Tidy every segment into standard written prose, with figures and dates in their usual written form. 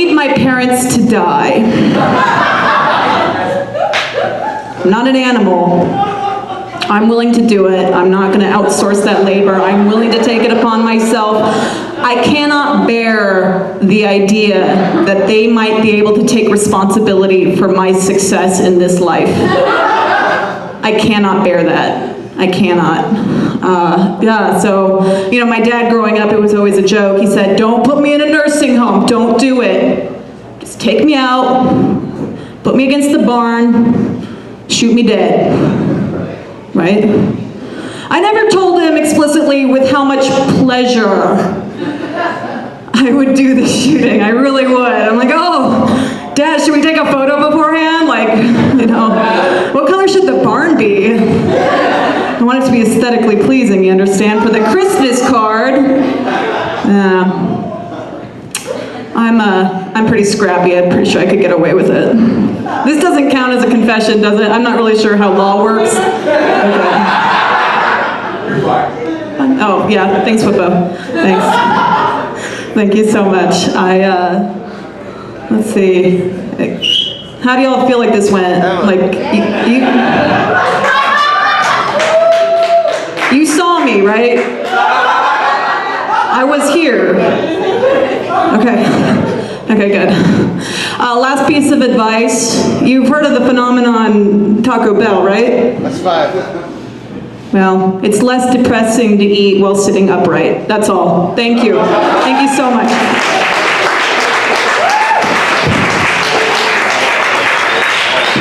need my parents to die. I'm not an animal. I'm willing to do it. I'm not going to outsource that labor. I'm willing to take it upon myself. I cannot bear the idea that they might be able to take responsibility for my success in this life. I cannot bear that. I cannot. Yeah, so, you know, my dad growing up, it was always a joke. He said, don't put me in a nursing home. Don't do it. Just take me out, put me against the barn, shoot me dead. Right? I never told him explicitly with how much pleasure I would do the shooting. I really would. I'm like, oh, Dad, should we take a photo beforehand? Like, you know, what color should the barn be? I want it to be aesthetically pleasing, you understand? For the Christmas card, I'm pretty scrappy. I'm pretty sure I could get away with it. This doesn't count as a confession, does it? I'm not really sure how law works. Okay. Oh, yeah, thanks, Whippo. Thanks. Thank you so much. Let's see. How do y'all feel like this went? Like, you saw me, right? I was here. Okay. Okay, good. Last piece of advice. You've heard of the phenomenon Taco Bell, right? That's 5. Well, it's less depressing to eat while sitting upright. That's all. Thank you. Thank you so much.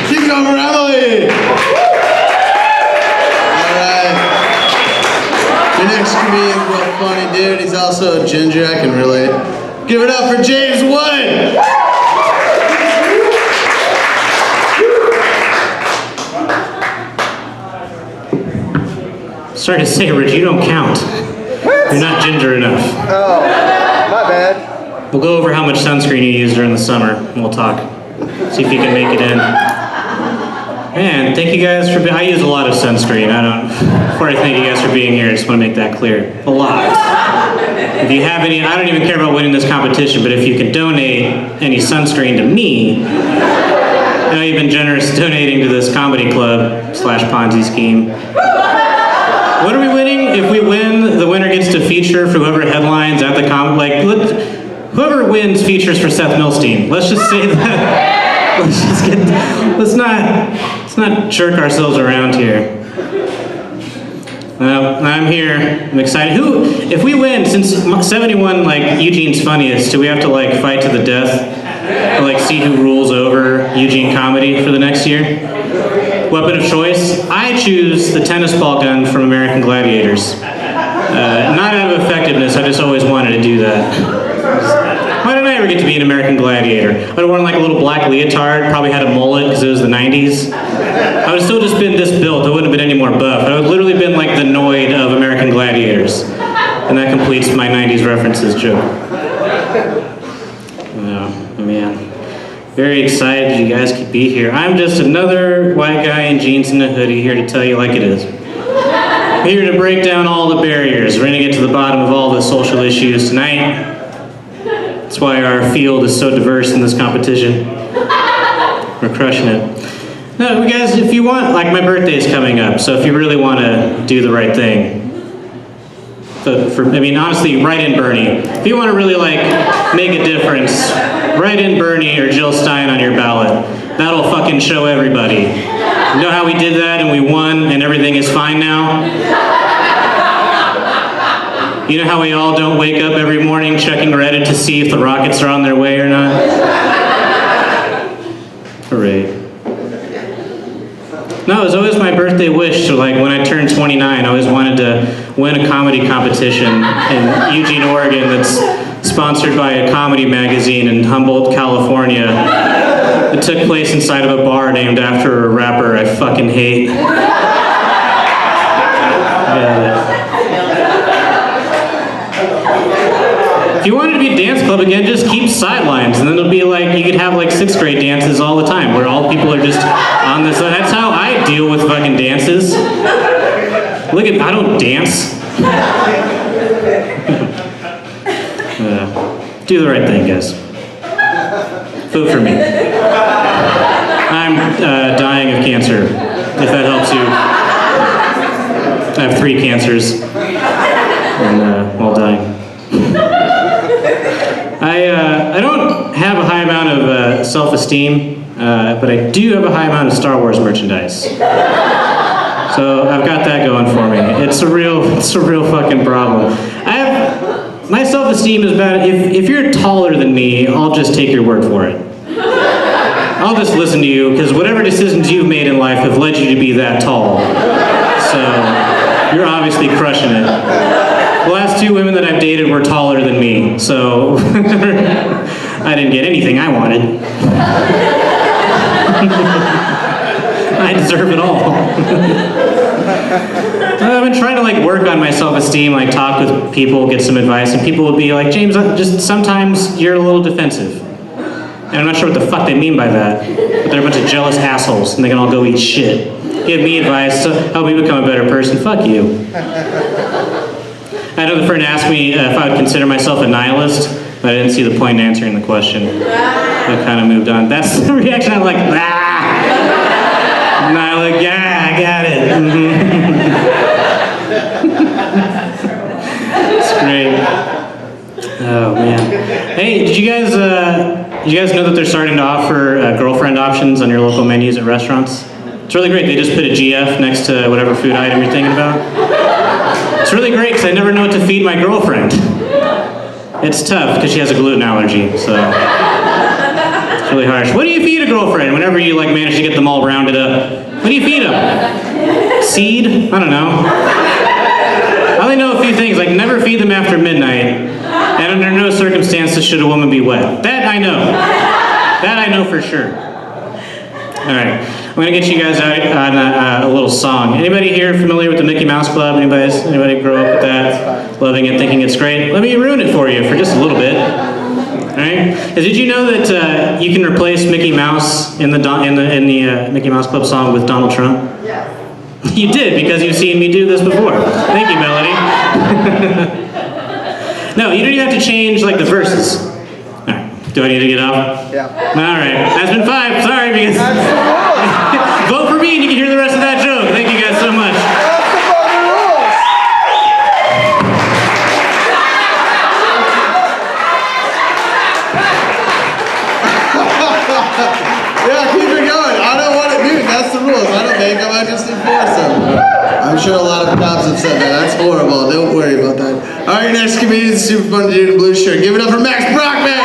Keep going, Emily! Alright. Your next comedian's real funny, dude. He's also a ginger, I can relate. Give it up for James Wood! Sorry to say, Rich, you don't count. You're not ginger enough. Oh, my bad. We'll go over how much sunscreen you use during the summer, and we'll talk. See if you can make it in. Man, thank you guys for I use a lot of sunscreen. Before I thank you guys for being here, I just want to make that clear. A lot. If you have any, I don't even care about winning this competition, but if you can donate any sunscreen to me, I know you've been generous donating to this comedy club / Ponzi scheme. What are we winning? If we win, the winner gets to feature for whoever headlines at the whoever wins features for Seth Milstein. Let's just say that. Let's not jerk ourselves around here. I'm here. I'm excited. If we win, since 71, like, Eugene's funniest, do we have to, like, fight to the death to, like, see who rules over Eugene comedy for the next year? Weapon of choice? I choose the tennis ball gun from American Gladiators. Not out of effectiveness, I just always wanted to do that. Why didn't I ever get to be an American Gladiator? I would have worn like a little black leotard, probably had a mullet because it was the 90s. I would have still just been this built, I wouldn't have been any more buff. I would have literally been like the Noid of American Gladiators. And that completes my 90s references joke. Oh, man. Very excited you guys could be here. I'm just another white guy in jeans and a hoodie here to tell you like it is. Here to break down all the barriers. We're going to get to the bottom of all the social issues tonight. That's why our field is so diverse in this competition. We're crushing it. No, guys, if you want, like, my birthday's coming up, so if you really want to do the right thing, honestly, write in Bernie. If you want to really, like, make a difference, write in Bernie or Jill Stein on your ballot. That'll fucking show everybody. You know how we did that and we won and everything is fine now? You know how we all don't wake up every morning checking Reddit to see if the rockets are on their way or not? Hooray. No, it was always my birthday wish to, like, when I turned 29, I always wanted to win a comedy competition in Eugene, Oregon that's sponsored by a comedy magazine in Humboldt, California. It took place inside of a bar named after a rapper I fucking hate. If you wanted to be a dance club again, just keep sidelines, and then it'll be like, you could have like 6th grade dances all the time, where all people are just on this. That's how I deal with fucking dances. Look at, I don't dance. Do the right thing, guys. Vote for me. I'm dying of cancer, if that helps you. I have 3 cancers, and while dying. I don't have a high amount of self-esteem, but I do have a high amount of Star Wars merchandise. So I've got that going for me. It's a real fucking problem. My self-esteem is bad. If you're taller than me, I'll just take your word for it. I'll just listen to you, because whatever decisions you've made in life have led you to be that tall. So you're obviously crushing it. The last 2 women that I've dated were taller than me, so I didn't get anything I wanted. I deserve it all. I've been trying to work on my self-esteem, talk with people, get some advice, and people would be like, James, just sometimes you're a little defensive. And I'm not sure what the fuck they mean by that, but they're a bunch of jealous assholes, and they can all go eat shit. Give me advice to help me become a better person. Fuck you. I had a friend ask me if I would consider myself a nihilist, but I didn't see the point in answering the question. I kind of moved on. That's the reaction. I'm like, And I yeah, I got it. It's great. Oh man. Hey, did you guys know that they're starting to offer girlfriend options on your local menus at restaurants? It's really great. They just put a GF next to whatever food item you're thinking about. It's really great because I never know what to feed my girlfriend. It's tough because she has a gluten allergy, so it's really harsh. What do you feed a girlfriend whenever you manage to get them all rounded up? What do you feed them? Seed? I don't know. I only know a few things, never feed them after midnight, and under no circumstances should a woman be wet. That I know. That I know for sure. All right, I'm gonna get you guys out on a little song. Anybody here familiar with the Mickey Mouse Club? Anybody grow up with that, loving it, thinking it's great? Let me ruin it for you for just a little bit. All right? Because did you know that you can replace Mickey Mouse in the Mickey Mouse Club song with Donald Trump? Yes. You did, because you've seen me do this before. Thank you, Melody. No, you don't even have to change the verses. All right. Do I need to get off? Yeah. All right. That's been 5. Sorry, because vote for me and you can hear the rest of that joke. Thank you guys so much. Yeah, keep it going. I don't want to do it. That's the rules. I don't make them. I just enforce them. I'm sure a lot of cops have said that. That's horrible. Don't worry about that. All right, next comedian, super fun dude in a blue shirt. Give it up for Max Brockman.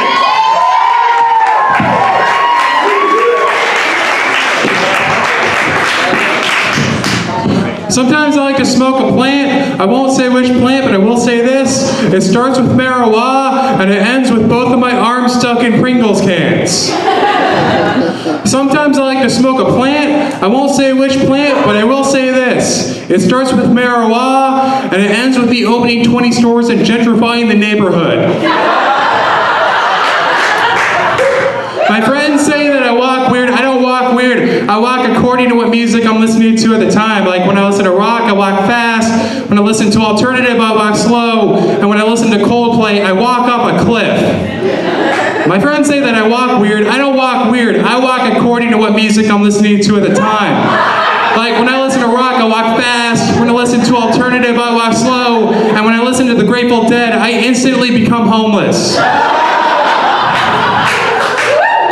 Sometimes I like to smoke a plant. I won't say which plant, but I will say this. It starts with marijuana, and it ends with both of my arms stuck in Pringles cans. Sometimes I like to smoke a plant. I won't say which plant, but I will say this. It starts with marijuana, and it ends with me opening 20 stores and gentrifying the neighborhood. My friends say that I walk weird. I don't walk weird. I walk according to what music I'm listening to at the time. When I listen to rock, I walk fast. When I listen to alternative, I walk slow. And when I listen to Coldplay, I walk up a cliff. My friends say that I walk weird. I don't walk weird. I walk according to what music I'm listening to at the time. When I listen to rock, I walk fast. When I listen to alternative, I walk slow. And when I listen to the Grateful Dead, I instantly become homeless.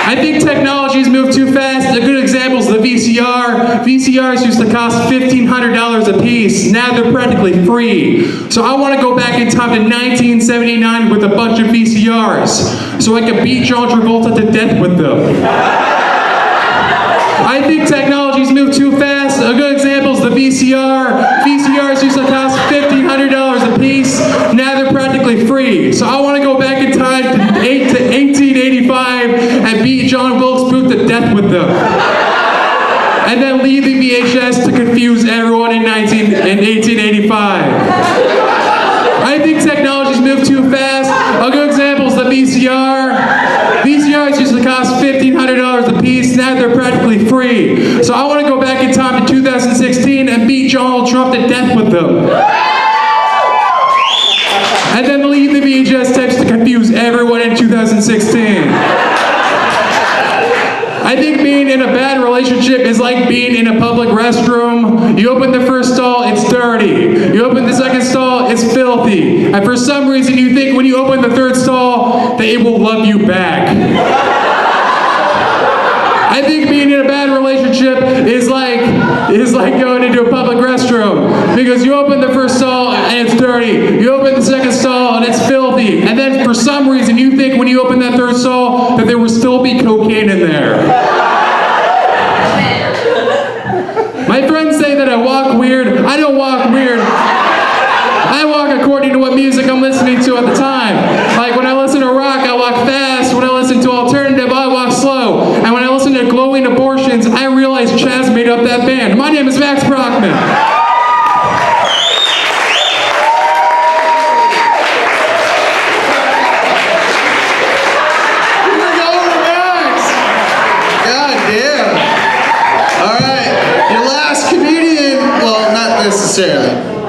I think technology's moved too fast. A good example is the VCR. VCRs used to cost $1,500 a piece. Now they're practically free. So I want to go back in time to 1979 with a bunch of VCRs so I could beat John Travolta to death with them. I think technology's moved too fast. A good example is the VCR. VCRs used to cost $1,500 a piece. Now they're practically free. So I want to go back in time to 1885 and beat John Wilkes Booth to death with them. And then leave the VHS to confuse everyone in 1885. I think technology's moved too fast. A good example is the VCR. VCRs used to cost $1,500 a piece. Now they're practically free. So I want to go back in time to 2016 and beat Donald Trump to death with them. And then leave the VHS tapes to confuse everyone in 2016. being in a bad relationship is like being in a public restroom. You open the first stall, it's dirty. You open the second stall, it's filthy. And for some reason you think when you open the third stall that it will love you back. I think being in a bad relationship is like going into a public restroom, because you open the first stall and it's dirty. You open the second stall and it's filthy. And then for some reason you think when you open that third stall that there will still be cocaine in there. My friends say that I walk weird. I don't walk weird. I walk according to what music I'm listening to at the time. Like when I listen to rock, I walk fast. When I listen to alternative, I walk slow. And when I listen to glowing abortions, I realize Chaz made up that band. My name is Max Brockman.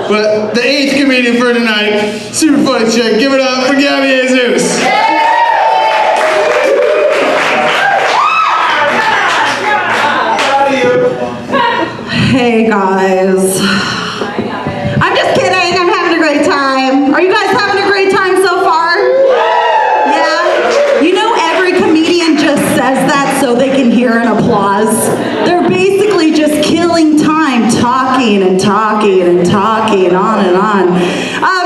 But the 8th comedian for tonight, super funny chick. Give it up for Gabby Jesus. Hey guys. I'm just kidding. I'm having a great time. Are you guys having a great time so far? Yeah? You know every comedian just says that so they can hear an applause. They're basically just killing time talking and talking and talking on and on.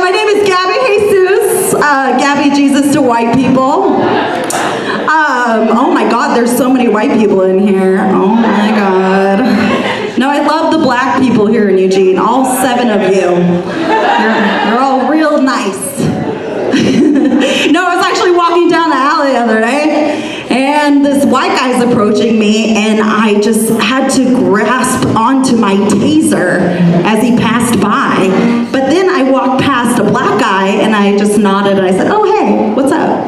My name is Gabby Jesus. Gabby Jesus to white people. Oh my God, there's so many white people in here. Oh my God. No, I love the black people here in Eugene. All 7 of you. You're all real nice. No, I was actually walking down the alley the other day, and this white guy's approaching me, and I just had to grasp onto my taser as he passed by. But then I walked past a black guy, and I just nodded, and I said, "Oh, hey, what's up?"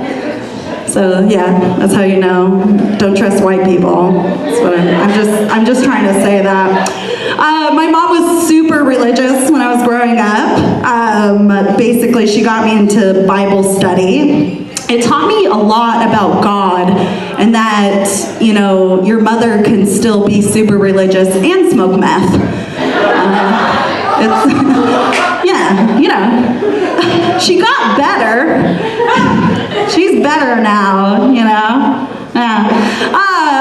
So yeah, that's how you know. Don't trust white people. That's what I'm just trying to say that. My mom was super religious when I was growing up. Basically, she got me into Bible study. It taught me a lot about God, and that, you know, your mother can still be super religious and smoke meth. Yeah, you know. She got better. She's better now, you know. Yeah.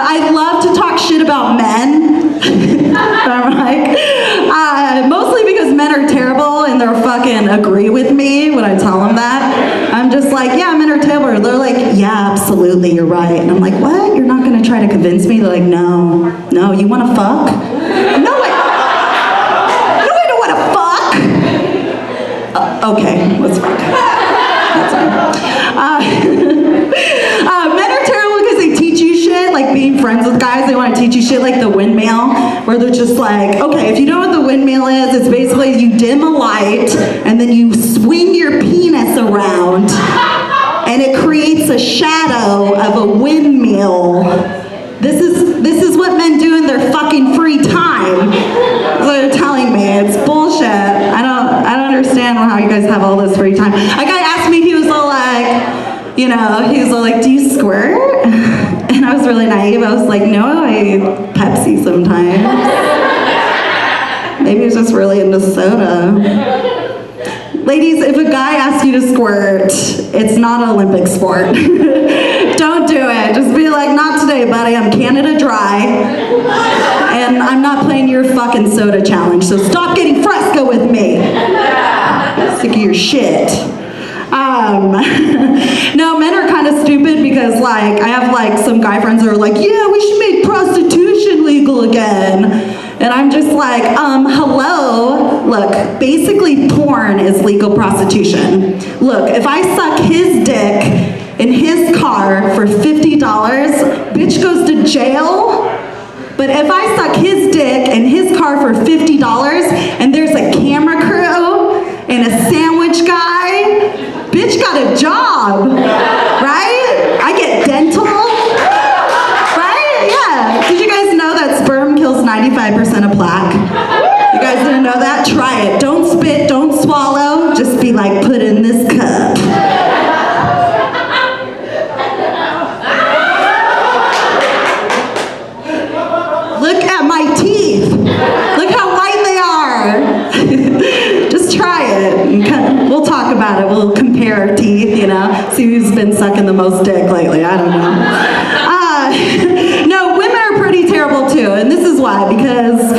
I love to talk shit about men. I'm like, mostly because men are terrible and they'll fucking agree with me when I tell them that. I'm just like, yeah, men are terrible. They're like, yeah, absolutely, you're right. And I'm like, what? You're not gonna try to convince me? They're like, no, you wanna fuck? No, I don't wanna fuck. Okay, let's fuck. That's fine. Men are terrible because they teach you shit, like being friends with guys. They want to teach you shit like the windmill, where they're just like, okay, if you know what the windmill is, it's basically you dim a light and then you swing your penis around and it creates a shadow of a windmill. This is what men do in their fucking free time. That's what they're telling me. It's bullshit. I don't understand how you guys have all this free time. A guy asked me, he was all like, you know, he was all like, do you squirt? And I was really naive. I was like, no, I Pepsi sometimes. Maybe he was just really into soda. Ladies, if a guy asks you to squirt, it's not an Olympic sport. Don't do it. Just be like, not today, buddy. I'm Canada Dry. And I'm not playing your fucking soda challenge. So stop getting fresco with me. Sick of your shit. No, men are kind of stupid because, like, I have, like, some guy friends that are like, yeah, we should make prostitution legal again. And I'm just like, hello? Look, basically porn is legal prostitution. Look, if I suck his dick in his car for $50, bitch goes to jail. But if I suck his dick in his car for $50 and there's a camera crew and a sandwich guy, bitch got a job, right? I get dental, right? Yeah. Did you guys know that sperm kills 95% of plaque? You guys didn't know that? Try it. Don't spit, don't swallow. Just be like, put in this cup. the most dick lately. I don't know. No, women are pretty terrible too, and this is why, because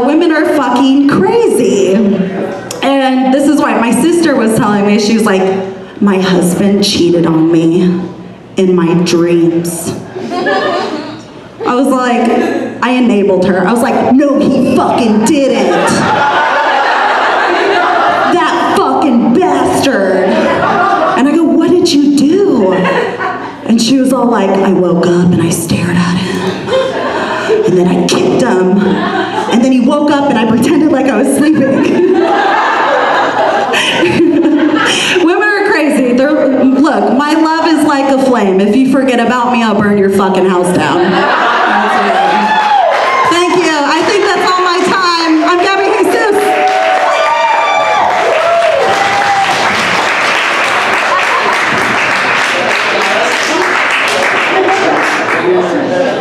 women are fucking crazy. And this is why my sister was telling me, she was like, my husband cheated on me in my dreams. I was like, I enabled her. I was like, no, he fucking didn't. That fucking bastard. And I go, what did you do? And she was all like, I woke up and I stared at him. And then I kicked him. And then he woke up and I pretended like I was sleeping. Women are crazy. Look, my love is like a flame. If you forget about me, I'll burn your fucking house down. Thank you. I think that's all my time. I'm Gabby Jesus.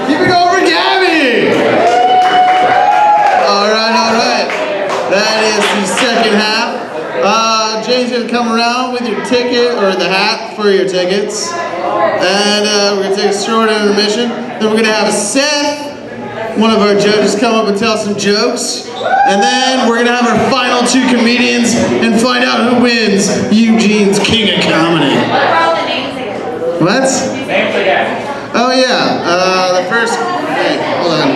Keep it over, Gabby! All right. That is the second half. Jane's gonna come around with your ticket, or the hat for your tickets. And we're gonna take a short intermission. Then we're gonna have Seth, one of our judges, come up and tell some jokes. And then we're gonna have our final two comedians and find out who wins Eugene's King of Comedy. What? Names again. Oh yeah, the first, hey, hold on.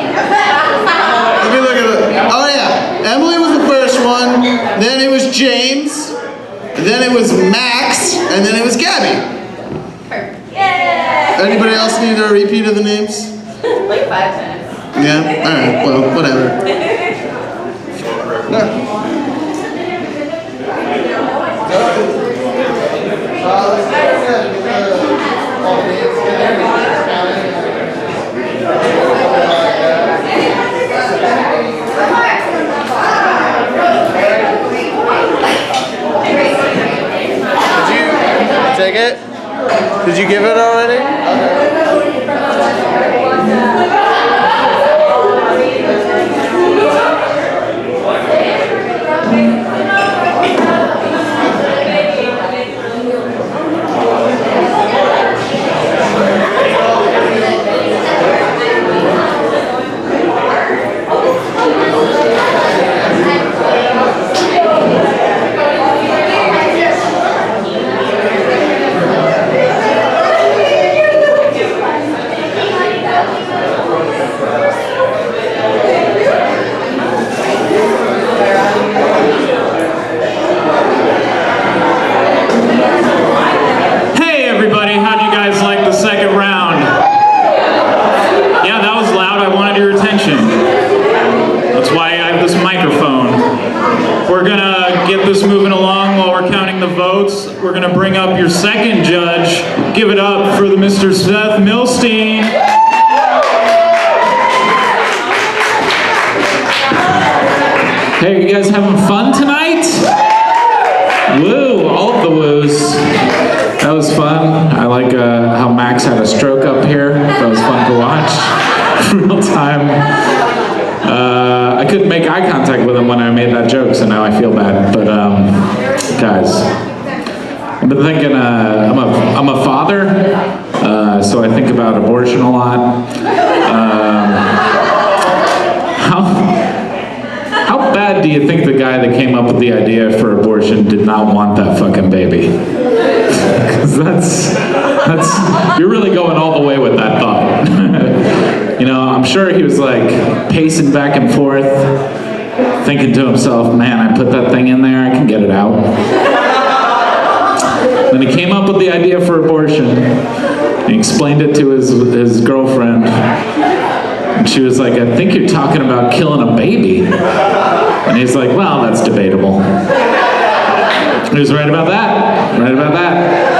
Let me look at it. Oh yeah, Emily was the first one, then it was James, then it was Max, and then it was Gabby. Yeah. Anybody else need a repeat of the names? Like 5 times. Yeah? Alright, well, whatever. Take it? Did you give it already? We're going to bring up your second judge. Give it up for the Mr. Seth Milstein. Hey, you guys having fun tonight? Woo, all of the woos. That was fun. I like how Max had a stroke up here. That was fun to watch. Real time. I couldn't make eye contact with him when I made that joke, so now I feel bad. But guys, I've been thinking, I'm a father, so I think about abortion a lot. How bad do you think the guy that came up with the idea for abortion did not want that fucking baby? Because that's, you're really going all the way with that thought. You know, I'm sure he was like pacing back and forth, thinking to himself, man, I put that thing in there, I can get it out. Then he came up with the idea for abortion. He explained it to his girlfriend. And she was like, I think you're talking about killing a baby. And he's like, well, that's debatable. He was right about that. Right about that.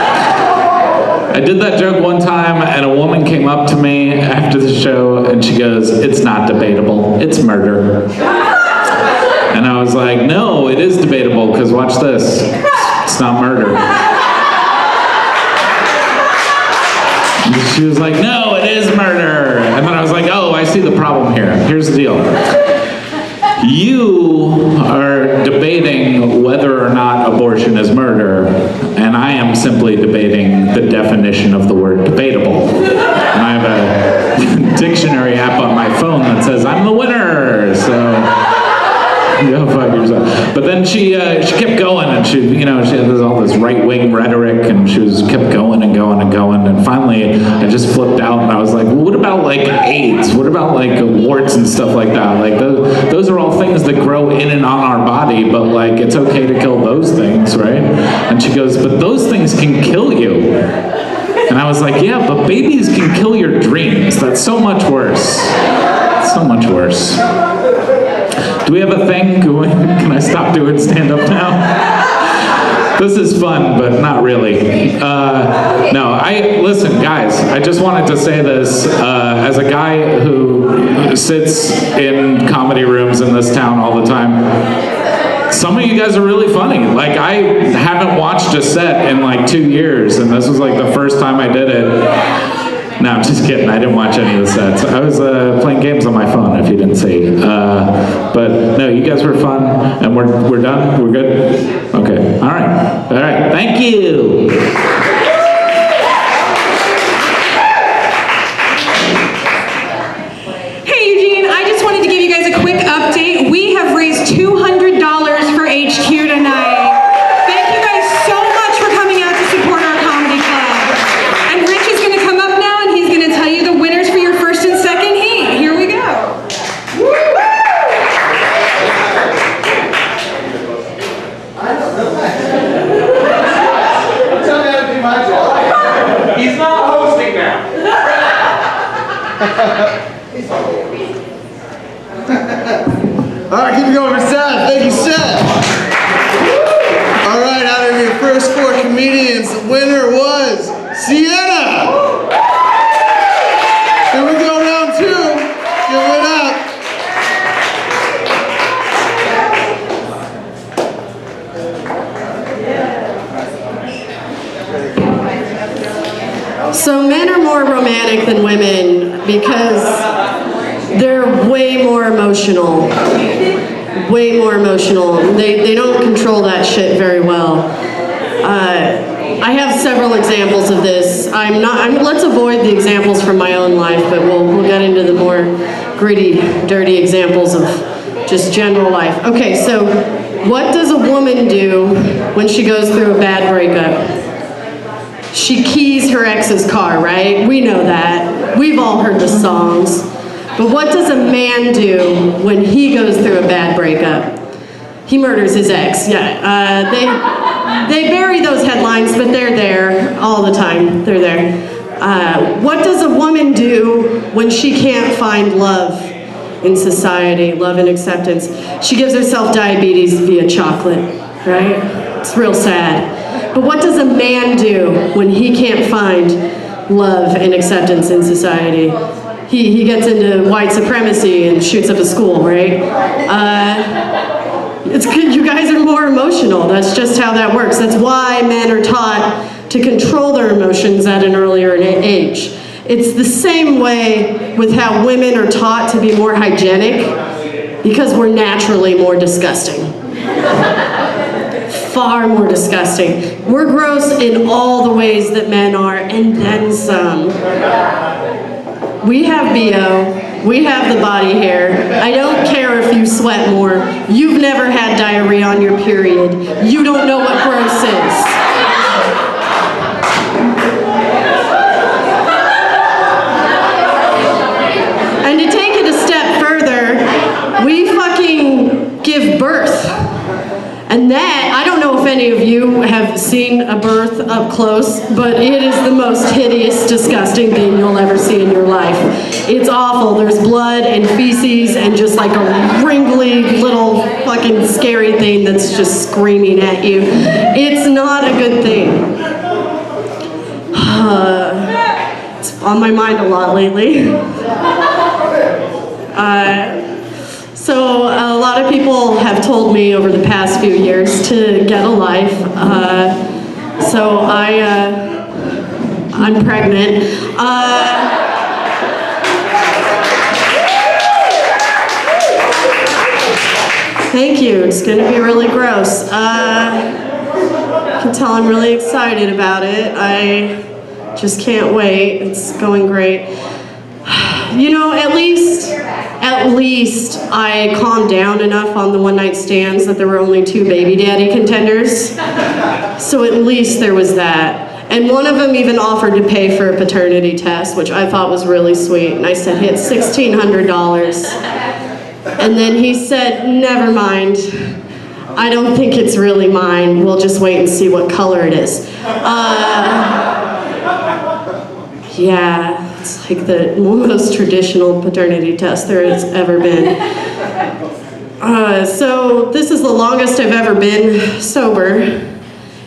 I did that joke one time, and a woman came up to me after the show, and she goes, it's not debatable. It's murder. And I was like, no, it is debatable, because watch this. It's not murder. And she was like, no, it is murder. And then I was like, oh, I see the problem here. Here's the deal. You are debating whether or not abortion is murder, and I am simply debating the definition definition of the word debatable. And I have a dictionary app on my phone that says I'm the winner. So go fuck yourself. But then she kept going, and she had all this right-wing rhetoric, and she kept going and going and going, and finally I just flipped out, and I was like, well, what about like AIDS? What about like warts and stuff like that? Like those are all things that grow in and on our body, but like it's okay to kill those things, right? And she goes, but those things can kill you. And I was like, yeah, but babies can kill your dreams. That's so much worse. So much worse. Do we have a thing going? Can I stop doing stand-up now? This is fun, but not really. Listen, guys, I just wanted to say this. As a guy who sits in comedy rooms in this town all the time, some of you guys are really funny. Like, I haven't watched a set in like 2 years, and this was like the first time I did it. No, I'm just kidding. I didn't watch any of the sets. I was playing games on my phone, if you didn't see. But no, you guys were fun, and we're done. We're good. Okay. All right. Thank you. Hey, Eugene, I just wanted to give you guys a quick update. We have raised $200 for HQ tonight. Thank you guys so much for coming out to support our comedy club. And Rich is going to come up now, and he's going to tell you the winners for your first and second heat. Here we go. He's not hosting now. All right, keep it going for Seth. Thank you, Seth. All right, out of your first 4 comedians, the winner was Sienna. Here we go, round 2. Give it up. So men are more romantic than women because they're way more emotional. Way more emotional. They don't control that shit very well. I have several examples of this. Let's avoid the examples from my own life, but we'll get into the more gritty, dirty examples of just general life. Okay, so what does a woman do when she goes through a bad breakup? She keys her ex's car, right? We know that. We've all heard the songs. But what does a man do when he goes through a bad breakup? He murders his ex. Yeah, they bury those headlines, but they're there all the time. They're there. What does a woman do when she can't find love in society, love and acceptance? She gives herself diabetes via chocolate, right? It's real sad. But what does a man do when he can't find love and acceptance in society? He gets into white supremacy and shoots up a school, right? It's good. You guys are more emotional. That's just how that works. That's why men are taught to control their emotions at an earlier age. It's the same way with how women are taught to be more hygienic, because we're naturally more disgusting. Far more disgusting. We're gross in all the ways that men are, and then some. We have BO, we have the body hair. I don't care if you sweat more. You've never had diarrhea on your period. You don't know what gross is. And to take it a step further, we fucking give birth. And that, I don't know if any of you have seen a birth up close, but it is the most hideous, disgusting thing you'll ever see in your life. It's awful. There's blood and feces and just like a wrinkly little fucking scary thing that's just screaming at you. It's not a good thing. It's on my mind a lot lately. So a lot of people have told me over the past few years to get a life. So I'm pregnant. Thank you. It's going to be really gross. You can tell I'm really excited about it. Just can't wait. It's going great. You know, at least I calmed down enough on the one-night stands that there were only 2 baby daddy contenders. So at least there was that. And one of them even offered to pay for a paternity test, which I thought was really sweet. And I said, hey, it's $1,600. And then he said, never mind. I don't think it's really mine. We'll just wait and see what color it is. Yeah, it's like the most traditional paternity test there has ever been. So this is the longest I've ever been sober,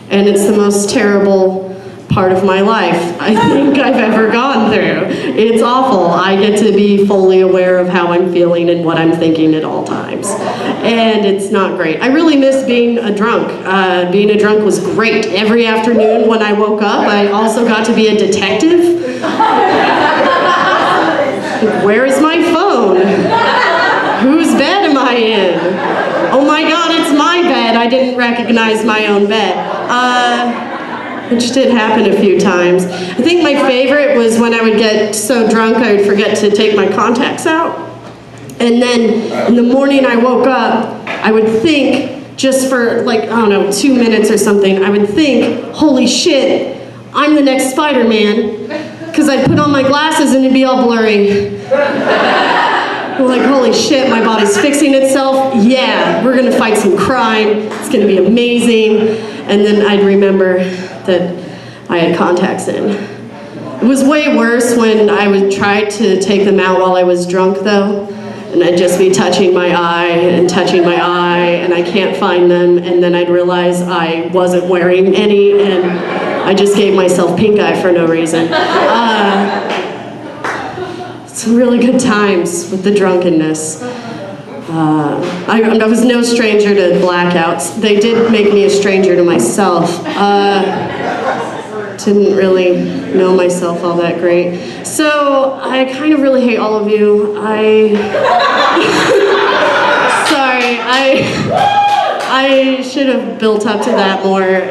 and it's the most terrible part of my life I think I've ever gone through. It's awful. I get to be fully aware of how I'm feeling and what I'm thinking at all times. And it's not great. I really miss being a drunk. Being a drunk was great. Every afternoon when I woke up, I also got to be a detective. Where is my phone? Whose bed am I in? Oh my God, it's my bed. I didn't recognize my own bed. Which did happen a few times. I think my favorite was when I would get so drunk I would forget to take my contacts out. And then in the morning I woke up, I would think, just for like, I don't know, 2 minutes or something, I would think, holy shit, I'm the next Spider-Man. Because I'd put on my glasses and it'd be all blurry. Like, holy shit, my body's fixing itself. Yeah, we're gonna fight some crime. It's gonna be amazing. And then I'd remember that I had contacts in. It was way worse when I would try to take them out while I was drunk though. And I'd just be touching my eye, and I can't find them. And then I'd realize I wasn't wearing any, and I just gave myself pink eye for no reason. Some really good times with the drunkenness. I was no stranger to blackouts. They did make me a stranger to myself. Didn't really know myself all that great. So I kind of really hate all of you. Sorry, I should have built up to that more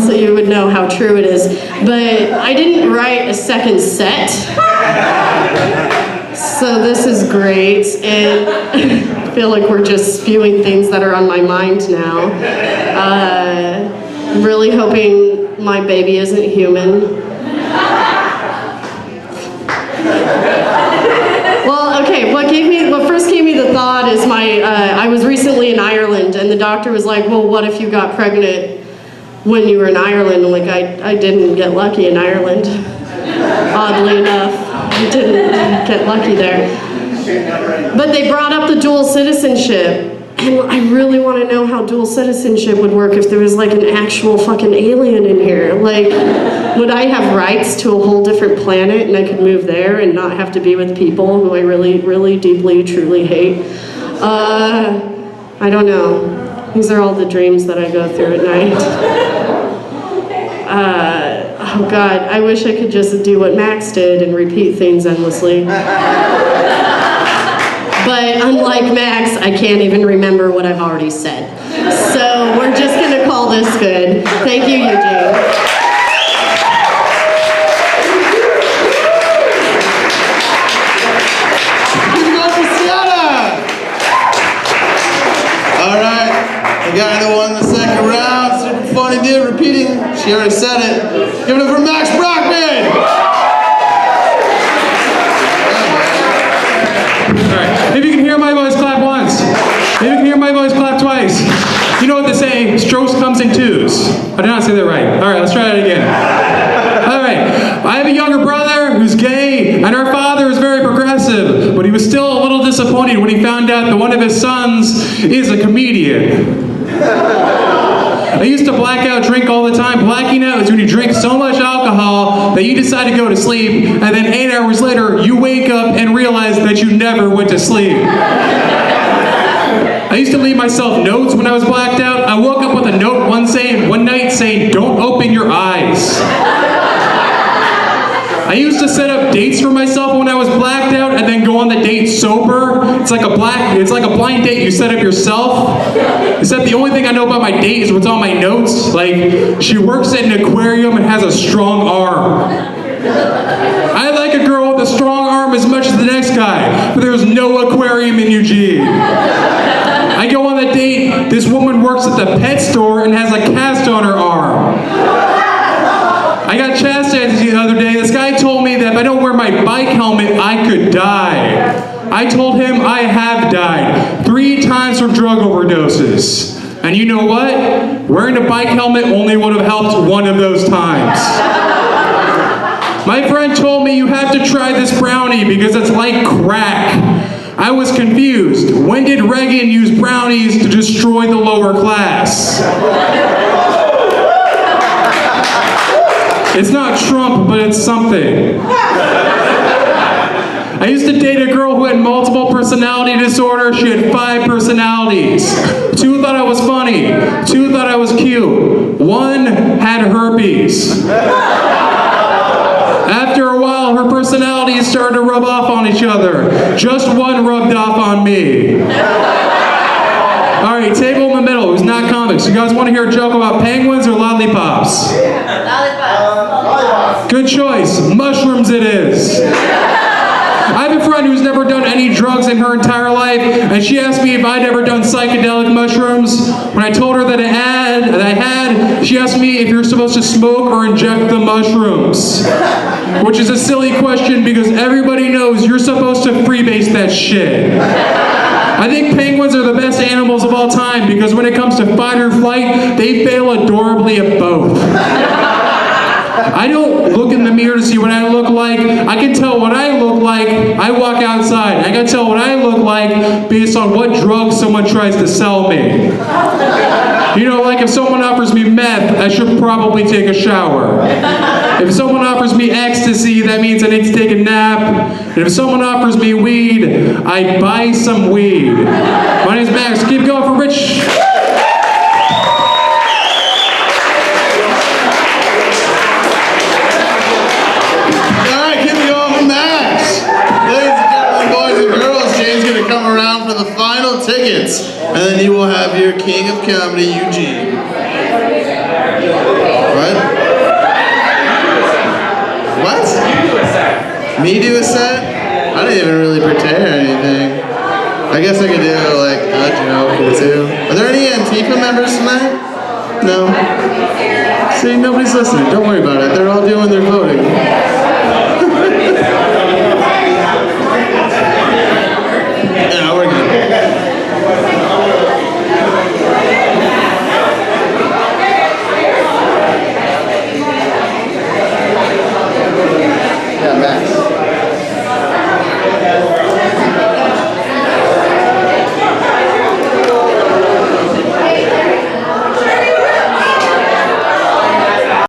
so you would know how true it is. But I didn't write a second set. So this is great, and I feel like we're just spewing things that are on my mind now. I'm really hoping my baby isn't human. Well, okay, what first gave me the thought is I was recently in Ireland, and the doctor was like, well, what if you got pregnant when you were in Ireland? I'm like, I didn't get lucky in Ireland, oddly enough. I didn't get lucky there. But they brought up the dual citizenship. And I really want to know how dual citizenship would work if there was like an actual fucking alien in here. Like, would I have rights to a whole different planet and I could move there and not have to be with people who I really, really deeply, truly hate? I don't know. These are all the dreams that I go through at night. Oh God, I wish I could just do what Max did and repeat things endlessly. But unlike Max, I can't even remember what I've already said. So we're just gonna call this good. Thank you, Eugene. All right, the guy that won the second round, super funny dude, repeating. She already said it. Give it up for Max Brockman. Maybe you can hear my voice clap once. Maybe you can hear my voice clap twice. You know what they say, strokes comes in twos. I did not say that right. All right, let's try that again. All right, I have a younger brother who's gay, and our father is very progressive, but he was still a little disappointed when he found out that one of his sons is a comedian. I used to black out drink all the time. Blacking out is when you drink so much alcohol that you decide to go to sleep, and then 8 hours later, you wake up and realize that you never went to sleep. I used to leave myself notes when I was blacked out. I woke up with a note one night saying, "Don't open your eyes." I used to set up dates for myself when I was blacked out and then go on the date sober. It's like a blind date you set up yourself. Except the only thing I know about my date is what's on my notes. Like, she works at an aquarium and has a strong arm. I like a girl with a strong arm as much as the next guy, but there's no aquarium in Eugene. I go on the date, this woman works at the pet store and has a cast on her arm. I got chastised the other day. This guy told me that if I don't wear my bike helmet, I could die. I told him I have died 3 times from drug overdoses. And you know what? Wearing a bike helmet only would have helped one of those times. My friend told me you have to try this brownie because it's like crack. I was confused. When did Reagan use brownies to destroy the lower class? It's not Trump, but it's something. I used to date a girl who had multiple personality disorder. She had 5 personalities. 2 thought I was funny. 2 thought I was cute. 1 had herpes. After a while, her personalities started to rub off on each other. Just 1 rubbed off on me. All right, table in the middle, who's not comics. You guys want to hear a joke about penguins or lollipops? Lollipops. Good choice. Mushrooms it is. I have a friend who's never done any drugs in her entire life, and she asked me if I'd ever done psychedelic mushrooms. When I told her that I had, she asked me if you're supposed to smoke or inject the mushrooms. Which is a silly question because everybody knows you're supposed to freebase that shit. I think penguins are the best animals of all time because when it comes to fight or flight, they fail adorably at both. I don't look in the mirror to see what I look like. I can tell what I look like. I walk outside. I can tell what I look like based on what drug someone tries to sell me. You know, like if someone offers me meth, I should probably take a shower. If someone offers me ecstasy, that means I need to take a nap. And if someone offers me weed, I buy some weed. My name's Max. Keep going for Rich. Tickets, and then you will have your king of comedy, Eugene. What? Me do a set? I didn't even really prepare anything. I guess I could do like a joke or 2. Are there any Antifa members tonight? No. See, nobody's listening. Don't worry about it. They're all doing their voting.